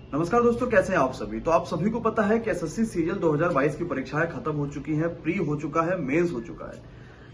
नमस्कार दोस्तों, कैसे हैं आप सभी। तो आप सभी को पता है कि एसएससी सीजीएल 2022 की परीक्षाएं खत्म हो चुकी हैं, प्री हो चुका है, मेंस हो चुका है।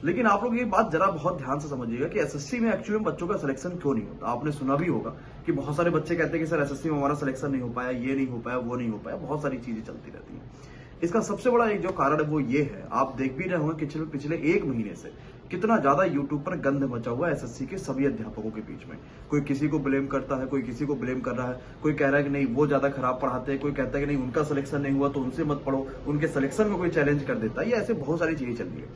लेकिन आप लोग ये बात जरा बहुत ध्यान से समझिएगा कि एसएससी में एक्चुअली में बच्चों का सिलेक्शन क्यों नहीं होता। आपने सुना भी होगा कि बहुत सारे बच्चे कहते हैं कि सर एसएससी में हमारा सिलेक्शन नहीं हो पाया, ये नहीं हो पाया, वो नहीं हो पाया, बहुत सारी चीजें चलती रहती हैं। इसका सबसे बड़ा एक जो कारण है वो ये है, आप देख भी रहे होंगे कि पिछले एक महीने से कितना ज्यादा यूट्यूब पर गंद मचा हुआ है एसएससी के सभी अध्यापकों के बीच में। कोई किसी को ब्लेम करता है, कोई किसी को ब्लेम कर रहा है, कोई कह रहा है कि नहीं वो ज्यादा खराब पढ़ाते हैं, कोई कहता है कि नहीं उनका सिलेक्शन नहीं हुआ तो उनसे मत पढ़ो, उनके सिलेक्शन में कोई चैलेंज कर देता है। ये ऐसे बहुत सारी चीजें चल रही है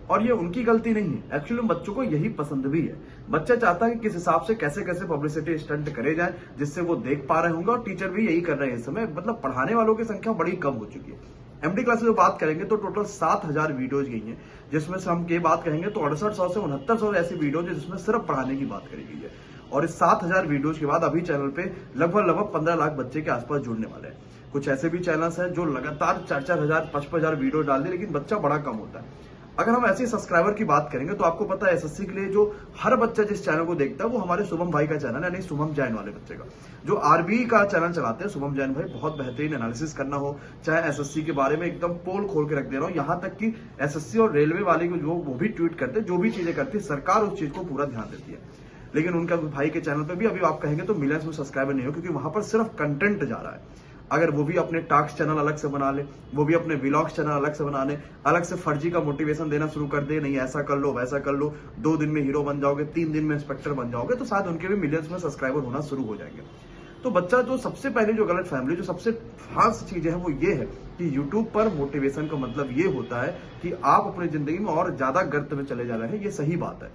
और ये उनकी गलती नहीं है। एक्चुअली बच्चों को यही पसंद भी है। बच्चा चाहता है कि किस हिसाब से कैसे कैसे पब्लिसिटी स्टंट करे जाए जिससे वो देख पा रहे होंगे, और टीचर भी यही कर रहे हैं इस समय। मतलब पढ़ाने वालों की संख्या बड़ी कम हो चुकी है। एमडी क्लासेस जो बात करेंगे तो टोटल 7000 वीडियोज गई हैं, जिसमें से हम ये बात कहेंगे तो 6800 से 6900 ऐसी वीडियोज है जिसमें सिर्फ पढ़ाने की बात करी गई है। और इस 7000 वीडियोज के बाद अभी चैनल पे लगभग 15 लाख बच्चे के आसपास जुड़ने वाले हैं। कुछ ऐसे भी चैनल्स हैं जो लगातार 4-4000 55,000 वीडियो डाल दे, लेकिन बच्चा बड़ा कम होता है। अगर हम ऐसे सब्सक्राइबर की बात करेंगे तो आपको पता है एसएससी के लिए जो हर बच्चा जिस चैनल को देखता है वो हमारे शुभम भाई का चैनल है, यानी शुभम जैन वाले बच्चे का, जो आरबी का चैनल चलाते हैं। शुभम जैन भाई बहुत बेहतरीन एनालिसिस करना हो, चाहे एसएससी के बारे में एकदम पोल खोल के रख दे रहा हूं, यहां तक कि एसएससी और रेलवे वाले को जो वो भी ट्वीट करते हैं, जो भी चीजें करती है सरकार उस चीज को पूरा ध्यान देती है। लेकिन उनका भाई के चैनल पे भी अभी आप कहेंगे तो मिलियंस में सब्सक्राइबर नहीं हो, क्योंकि वहां पर सिर्फ कंटेंट जा रहा है। अगर वो भी अपने टास्क चैनल अलग से बना ले, वो भी अपने व्लॉग्स चैनल अलग से बना ले, अलग से फर्जी का मोटिवेशन देना शुरू कर दे, नहीं ऐसा कर लो वैसा कर लो, 2 दिन में हीरो बन जाओगे, 3 दिन में इंस्पेक्टर बन जाओगे, तो शायद उनके भी मिलियंस में सब्सक्राइबर होना शुरू हो जाएंगे। तो बच्चा जो सबसे पहले जो गलत फैमिली, जो सबसे खास चीजें है वो ये है कि यूट्यूब पर मोटिवेशन का मतलब ये होता है कि आप अपनी जिंदगी में और ज्यादा गर्त में चले जा रहे हैं। ये सही बात है।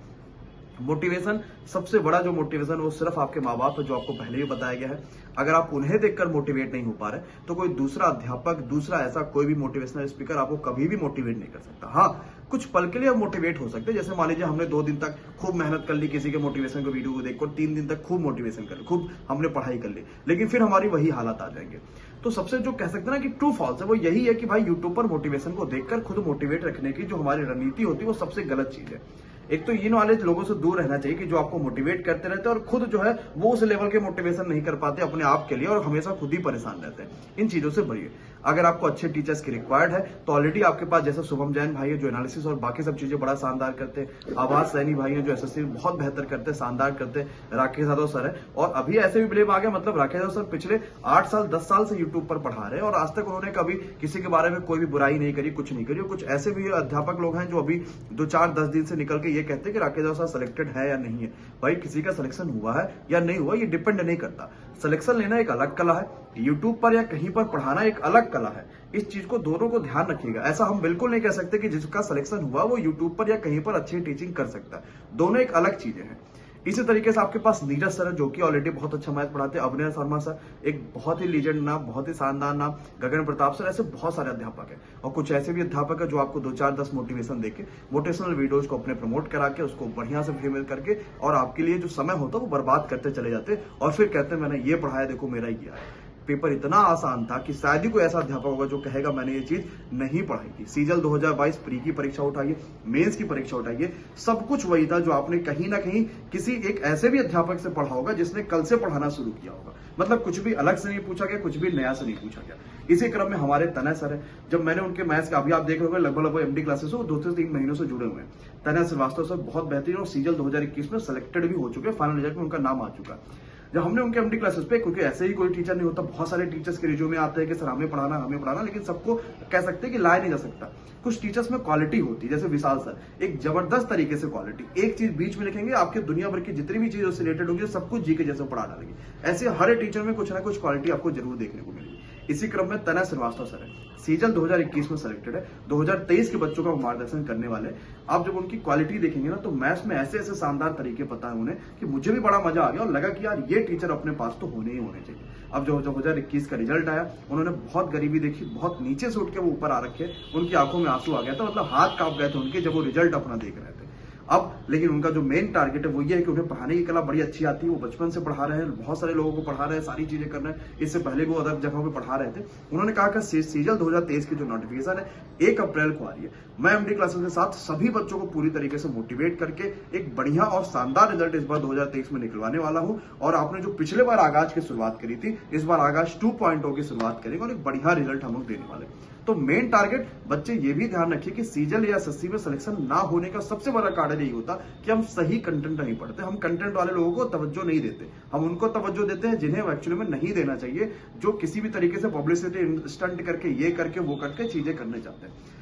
मोटिवेशन, सबसे बड़ा जो मोटिवेशन वो सिर्फ आपके माँ बाप है, जो आपको पहले भी बताया गया है। अगर आप उन्हें देखकर मोटिवेट नहीं हो पा रहे तो कोई दूसरा अध्यापक, दूसरा ऐसा कोई भी मोटिवेशनल स्पीकर आपको कभी भी मोटिवेट नहीं कर सकता। हाँ, कुछ पल के लिए आप मोटिवेट हो सकते हैं। जैसे मान लीजिए हमने 2 दिन तक खूब मेहनत कर ली किसी के मोटिवेशन को वीडियो को देखकर, 3 दिन तक खूब मोटिवेशन कर ली, खूब हमने पढ़ाई कर ली, लेकिन फिर हमारी वही हालत आ जाएंगे। तो सबसे जो कह सकते हैं ना कि ट्रू फॉल्स है वो यही है कि भाई यूट्यूब पर मोटिवेशन को देखकर खुद मोटिवेट रखने की जो हमारी रणनीति होती है वो सबसे गलत चीज है। एक तो इन वाले लोगों से दूर रहना चाहिए कि जो आपको मोटिवेट करते रहते हैं और खुद जो है वो उस लेवल के मोटिवेशन नहीं कर पाते अपने आप के लिए और हमेशा खुद ही परेशान रहते हैं। इन चीजों से बचिए। अगर आपको अच्छे टीचर्स की रिक्वायर्ड है तो ऑलरेडी आपके पास जैसे शुभम जैन भाई है जो एनालिसिस और बाकी सब चीजें बड़ा शानदार करते हैं, आवाज सैनी भाई है जो एसएससी में बहुत बेहतर करते हैं, शानदार करते हैं, राकेश यादव सर है। और अभी ऐसे भी ब्लेम आ गया, मतलब राकेश यादव सर पिछले 8 साल 10 साल से यूट्यूब पर पढ़ा रहे हैं और आज तक उन्होंने कभी किसी के बारे में कोई भी बुराई नहीं करी, कुछ नहीं करी। और कुछ ऐसे भी अध्यापक लोग हैं जो अभी 2-4-10 दिन से निकल के ये कहते हैं कि राकेश यादव सर सिलेक्टेड है या नहीं है। भाई किसी का सिलेक्शन हुआ है या नहीं हुआ ये डिपेंड नहीं करता। सिलेक्शन लेना एक अलग कला है, यूट्यूब पर या कहीं पर पढ़ाना एक अलग कला है। इस चीज को दोनों को ध्यान रखिएगा। ऐसा हम बिल्कुल नहीं कह सकते कि जिसका सिलेक्शन हुआ वो यूट्यूब पर या कहीं पर अच्छी टीचिंग कर सकता है। दोनों एक अलग चीजें हैं। इसी तरीके से आपके पास नीरज सर है जो कि ऑलरेडी बहुत अच्छा मैथ पढ़ाते हैं, अभिनय शर्मा सर एक बहुत ही लीजेंड नाम, बहुत ही शानदार नाम, गगन प्रताप सर, ऐसे बहुत सारे अध्यापक है। और कुछ ऐसे भी अध्यापक है जो आपको 2-4-10 मोटिवेशन देके मोटिवेशनल वीडियोज को अपने प्रमोट करा के उसको बढ़िया से फेमस करके और आपके लिए जो समय होता है वो बर्बाद करते चले जाते और फिर कहते हैं मैंने ये पढ़ाया, देखो मेरा ये है। पेपर इतना आसान था कि शायद ही कोई ऐसा अध्यापक होगा जो कहेगा मैंने ये चीज नहीं पढ़ाई थी। सीजीएल 2022 प्री की परीक्षा उठाइए, मेंस की परीक्षा उठाइए, सब कुछ वही था जो आपने कहीं ना कहीं किसी एक ऐसे भी अध्यापक से पढ़ा होगा जिसने कल से पढ़ाना शुरू किया होगा। मतलब कुछ भी अलग से नहीं पूछा गया, कुछ भी नया से नहीं पूछा गया। इसी क्रम में हमारे तनय सर है, जब मैंने उनके मैथ्स का अभी आप देख रहे हो लगभग एमडी क्लासेस हो 2 से 3 महीनों से जुड़े हुए हैं। तनय श्रीवास्तव सर बहुत बेहतरीन और सीजीएल 2021 में सिलेक्टेड भी हो चुके हैं, फाइनल रिजल्ट में उनका नाम आ चुका है। जब हमने उनके एमडी क्लासेस पे, क्योंकि ऐसे ही कोई टीचर नहीं होता, बहुत सारे टीचर्स के रिज्यूमे आते हैं कि सर हमें पढ़ाना, लेकिन सबको कह सकते हैं कि लाया नहीं जा सकता। कुछ टीचर्स में क्वालिटी होती है, जैसे विशाल सर एक जबरदस्त तरीके से क्वालिटी, एक चीज बीच में लिखेंगे आपके दुनिया भर की जितनी भी चीजें उससे रिलेटेड होंगी सब कुछ जी के जैसे पढ़ा डालेंगे। ऐसे हर टीचर में कुछ ना कुछ क्वालिटी आपको जरूर देखने को मिलेगी। इसी क्रम में तनय श्रीवास्तव सर है, सीजीएल 2021 में सिलेक्टेड है, 2023 के बच्चों का मार्गदर्शन करने वाले। आप जब उनकी क्वालिटी देखेंगे ना तो मैथ्स में ऐसे ऐसे शानदार तरीके पता है उन्हें कि मुझे भी बड़ा मजा आ गया और लगा कि यार ये टीचर अपने पास तो होने ही होने चाहिए। अब जो 2021 का रिजल्ट आया, उन्होंने बहुत गरीबी देखी, बहुत नीचे से उठ के वो ऊपर आ रखे, उनकी आंखों में आंसू आ गया था, मतलब हाथ कांप गए थे उनके जब वो रिजल्ट अपना देख रहे थे। अब लेकिन उनका जो मेन टारगेट है वो ये है कि उन्हें पढ़ाने की कला बड़ी अच्छी आती है, वो बचपन से पढ़ा रहे हैं, बहुत सारे लोगों को पढ़ा रहे हैं, सारी चीजें कर रहे हैं। इससे पहले वो अदर जगहों पे पढ़ा रहे थे। उन्होंने कहा कि सीजल 2023 की जो नोटिफिकेशन है 1 अप्रैल को आ रही है। मैं एमडी क्लासेस के साथ सभी बच्चों को पूरी तरीके से मोटिवेट करके एक बढ़िया और शानदार रिजल्ट इस बार 2023 में निकलवाने वाला हूं। और आपने जो पिछले बार आगाज की शुरुआत करी थी, इस बार आगाज 2.0 की शुरुआत करेंगे और एक बढ़िया रिजल्ट हम लोग देने वाले। तो मेन टारगेट बच्चे ये भी ध्यान रखिए कि सीजल या एसएससी में सिलेक्शन ना होने का सबसे बड़ा कारण यही होता कि हम सही कंटेंट नहीं पढ़ते। हम कंटेंट वाले लोगों को तवज्जो नहीं देते, हम उनको तवज्जो देते हैं जिन्हें एक्चुअली में नहीं देना चाहिए, जो किसी भी तरीके से पब्लिसिटी स्टंट करके ये करके वो करके चीजें करने चाहते हैं।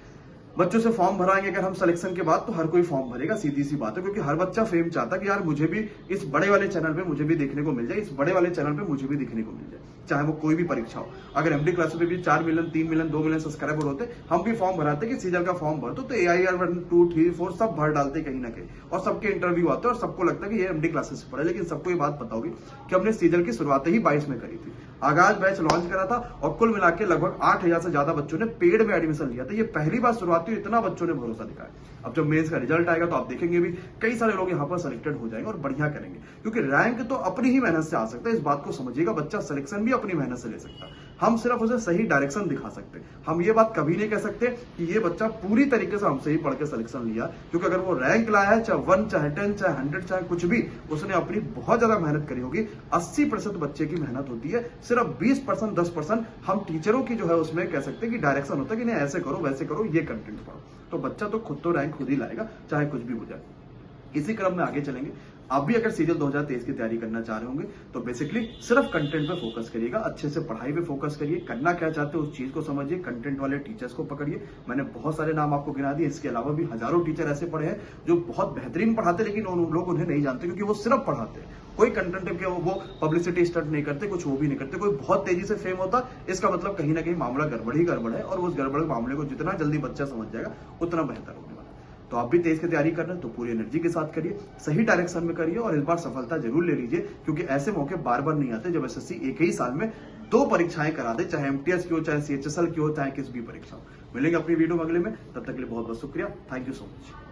बच्चों से फॉर्म भराएंगे अगर हम सिलेक्शन के बाद, तो हर कोई फॉर्म भरेगा, सीधी सी बात है, क्योंकि हर बच्चा फेम चाहता है कि यार मुझे भी इस बड़े वाले चैनल पे मुझे भी देखने को मिल जाए, इस बड़े वाले चैनल पे मुझे भी दिखने को मिल जाए, चाहे वो कोई भी परीक्षा हो। अगर एमडी क्लासेस पे भी 4 मिलियन 3 मिलियन 2 मिलियन सब्सक्राइबर होते, हम भी फॉर्म भराते कि सीजल का फॉर्म भर दो, तो AIR 1 2 3 4 सब भर डालते कहीं ना कहीं, और सबके इंटरव्यू आते और सबको लगता है कि ये एमडी क्लासेस से पढ़े। लेकिन सबको ये बात पता होगी कि हमने सीजल की शुरुआत ही 22 में करी थी, आगाज बैच लॉन्च करा था और कुल मिला के लगभग 8000 से ज्यादा बच्चों ने पेड में एडमिशन लिया था। ये पहली बार शुरुआत हुई, इतना बच्चों ने भरोसा दिखाया। अब जब मेंस का रिजल्ट आएगा तो आप देखेंगे भी कई सारे लोग यहाँ पर सिलेक्टेड हो जाएंगे और बढ़िया करेंगे, क्योंकि रैंक तो अपनी ही मेहनत से आ सकता है। इस बात को समझिएगा, बच्चा सिलेक्शन भी अपनी मेहनत से ले सकता है, हम सिर्फ उसे सही डायरेक्शन दिखा सकते हैं। हम ये बात कभी नहीं कह सकते कि ये बच्चा पूरी तरीके से हमसे ही पढ़ के सिलेक्शन लिया, क्योंकि अगर वो रैंक लाया है, चाहे 1 चाहे 10 चाहे 100 चाहे कुछ भी, उसने अपनी बहुत ज्यादा मेहनत करी होगी। 80% बच्चे की मेहनत होती है, सिर्फ 20% 10% हम टीचरों की जो है उसमें कह सकते हैं कि डायरेक्शन होता है कि नहीं ऐसे करो वैसे करो, ये कंटेंट पढ़ो। तो बच्चा तो खुद तो रैंक खुद ही लाएगा, चाहे कुछ भी हो जाए। इसी क्रम में आगे चलेंगे। आप भी अगर सीजल 2023 की तैयारी करना चाह रहे होंगे तो बेसिकली सिर्फ कंटेंट पे फोकस करिएगा, अच्छे से पढ़ाई पे फोकस करिए, करना क्या चाहते हो उस चीज को समझिए, कंटेंट वाले टीचर्स को पकड़िए। मैंने बहुत सारे नाम आपको गिना दिए, इसके अलावा भी हजारों टीचर ऐसे पढ़े हैं जो बहुत बेहतरीन पढ़ाते, लेकिन लोग उन्हें नहीं जानते क्योंकि वो सिर्फ पढ़ाते हैं, कोई कंटेंट के वो पब्लिसिटी स्टंट नहीं करते, कुछ वो भी नहीं करते। कोई बहुत तेजी से फेम होता, इसका मतलब कहीं ना कहीं मामला गड़बड़ ही गड़बड़ है, और उस गड़बड़ मामले को जितना जल्दी बच्चा समझ जाएगा उतना बेहतर होने वाला है। तो आप भी तेज की तैयारी कर रहे हैं तो पूरी एनर्जी के साथ करिए, सही डायरेक्शन में करिए, और इस बार सफलता जरूर ले लीजिए, क्योंकि ऐसे मौके बार बार नहीं आते जब एसएससी एक ही साल में 2 परीक्षाएं करा दे, चाहे एमटीएस की हो, चाहे CHSL की हो, चाहे किसी भी परीक्षा हो। मिलेंगे अपनी वीडियो में अगले में, तब तक के लिए बहुत बहुत शुक्रिया। Thank you so much.